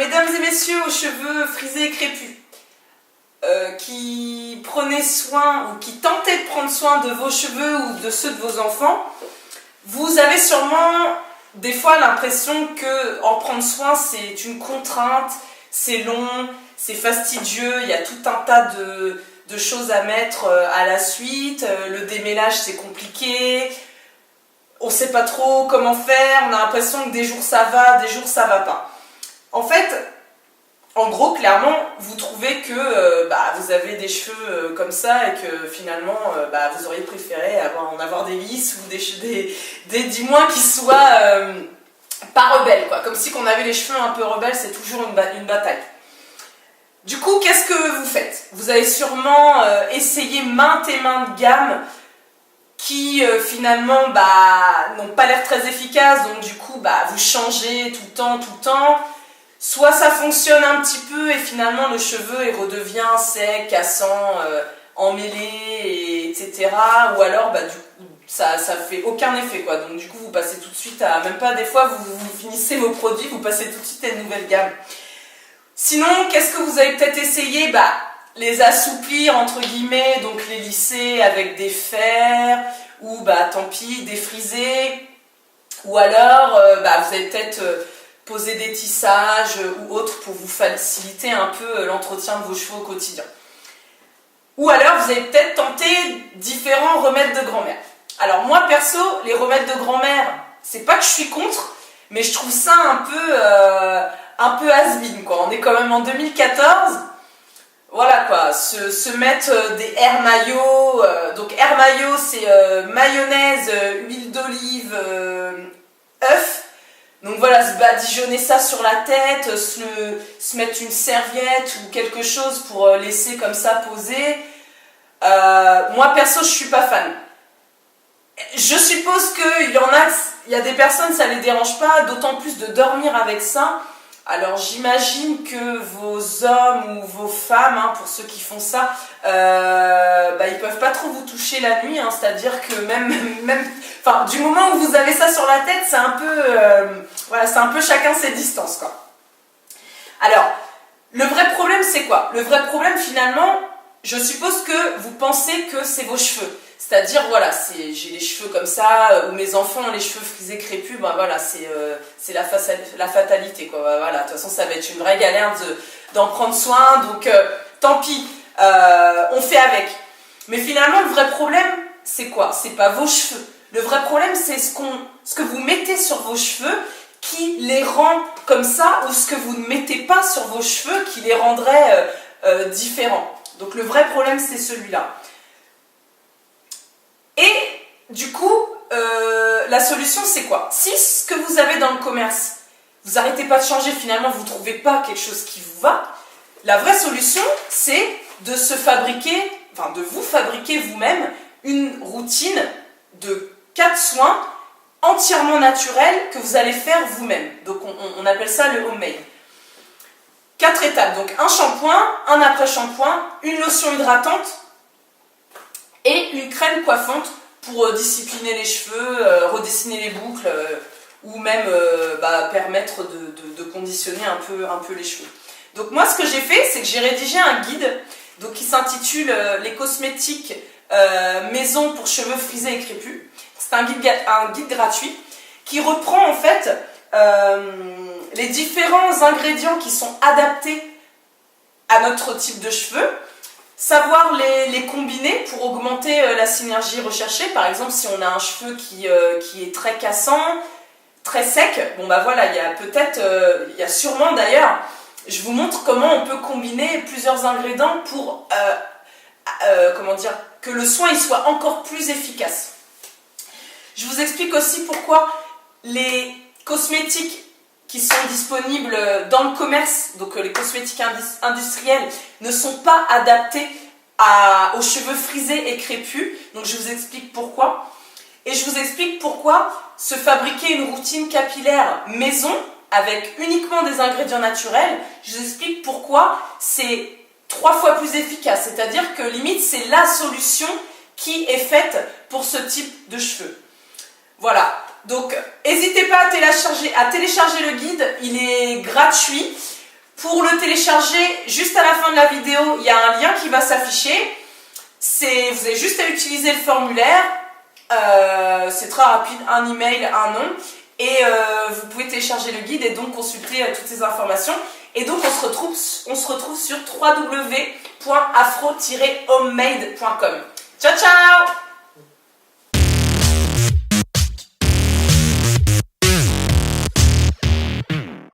mesdames et messieurs aux cheveux frisés et crépus, qui prenaient soin ou qui tentaient de prendre soin de vos cheveux ou de ceux de vos enfants, vous avez sûrement des fois l'impression que en prendre soin c'est une contrainte, c'est long, c'est fastidieux, il y a tout un tas de choses à mettre à la suite, le démêlage c'est compliqué, on ne sait pas trop comment faire, on a l'impression que des jours ça va, des jours ça va pas. En fait, en gros, clairement, vous trouvez que vous avez des cheveux comme ça et que finalement, vous auriez préféré en avoir des lisses ou des dis-moi qui soient pas rebelles, quoi. Comme si qu'on avait les cheveux un peu rebelles, c'est toujours une bataille. Du coup, qu'est-ce que vous faites? Vous avez sûrement essayé maintes et maintes gammes qui finalement n'ont pas l'air très efficaces, donc du coup, vous changez tout le temps. Soit ça fonctionne un petit peu et finalement le cheveu il redevient sec, cassant, emmêlé, etc. Ou alors du coup, ça fait aucun effet, quoi. Donc du coup vous passez tout de suite à, même pas des fois vous finissez vos produits, vous passez tout de suite à une nouvelle gamme. Sinon, qu'est-ce que vous avez peut-être essayé? Les assouplir entre guillemets, donc les lisser avec des fers, ou tant pis, défriser. Ou alors vous avez peut-être poser des tissages ou autres pour vous faciliter un peu l'entretien de vos cheveux au quotidien. Ou alors vous avez peut-être tenté différents remèdes de grand-mère. Alors moi perso, les remèdes de grand-mère, c'est pas que je suis contre, mais je trouve ça un peu has-been, quoi. On est quand même en 2014. Voilà quoi, se mettre des air mayo. Donc air mayo c'est mayonnaise, huile d'olive, œuf. Donc voilà, se badigeonner ça sur la tête, se mettre une serviette ou quelque chose pour laisser comme ça poser. Moi perso, je suis pas fan. Je suppose qu'il y a des personnes, ça les dérange pas, d'autant plus de dormir avec ça. Alors j'imagine que vos hommes ou vos femmes, pour ceux qui font ça, ils peuvent pas trop vous toucher la nuit, c'est-à-dire que même du moment où vous avez ça sur la tête, c'est un peu chacun ses distances, quoi. Alors, le vrai problème c'est quoi? Le vrai problème finalement, je suppose que vous pensez que c'est vos cheveux. C'est-à-dire, j'ai les cheveux comme ça, ou mes enfants ont les cheveux frisés crépus, c'est la fatalité, quoi. De toute façon, ça va être une vraie galère d'en prendre soin, donc tant pis, on fait avec. Mais finalement, le vrai problème, c'est quoi? C'est pas vos cheveux. Le vrai problème, c'est ce que vous mettez sur vos cheveux qui les rend comme ça, ou ce que vous ne mettez pas sur vos cheveux qui les rendrait différents. Donc le vrai problème, c'est celui-là. Et du coup, la solution c'est quoi? Si ce que vous avez dans le commerce, vous n'arrêtez pas de changer, finalement vous ne trouvez pas quelque chose qui vous va, la vraie solution c'est de vous fabriquer vous-même une routine de 4 soins entièrement naturels que vous allez faire vous-même. Donc on appelle ça le homemade. 4 étapes, donc un shampoing, un après-shampoing, une lotion hydratante, et une crème coiffante pour discipliner les cheveux, redessiner les boucles ou même permettre de conditionner un peu les cheveux. Donc moi ce que j'ai fait, c'est que j'ai rédigé un guide qui s'intitule Les cosmétiques maison pour cheveux frisés et crépus. C'est un guide gratuit qui reprend en fait les différents ingrédients qui sont adaptés à notre type de cheveux. Savoir les combiner pour augmenter la synergie recherchée. Par exemple, si on a un cheveu qui est très cassant, très sec, il y a sûrement d'ailleurs, je vous montre comment on peut combiner plusieurs ingrédients pour que le soin il soit encore plus efficace. Je vous explique aussi pourquoi les cosmétiques qui sont disponibles dans le commerce, donc les cosmétiques industriels, ne sont pas adaptés aux cheveux frisés et crépus. Donc je vous explique pourquoi. Et je vous explique pourquoi se fabriquer une routine capillaire maison avec uniquement des ingrédients naturels, je vous explique pourquoi c'est 3 fois plus efficace. C'est-à-dire que limite c'est la solution qui est faite pour ce type de cheveux. Voilà. Donc, n'hésitez pas à télécharger le guide, il est gratuit. Pour le télécharger, juste à la fin de la vidéo, il y a un lien qui va s'afficher. Vous avez juste à utiliser le formulaire. C'est très rapide, un email, un nom. Et vous pouvez télécharger le guide et donc consulter toutes ces informations. Et donc on se retrouve sur www.afro-homemade.com. Ciao ciao!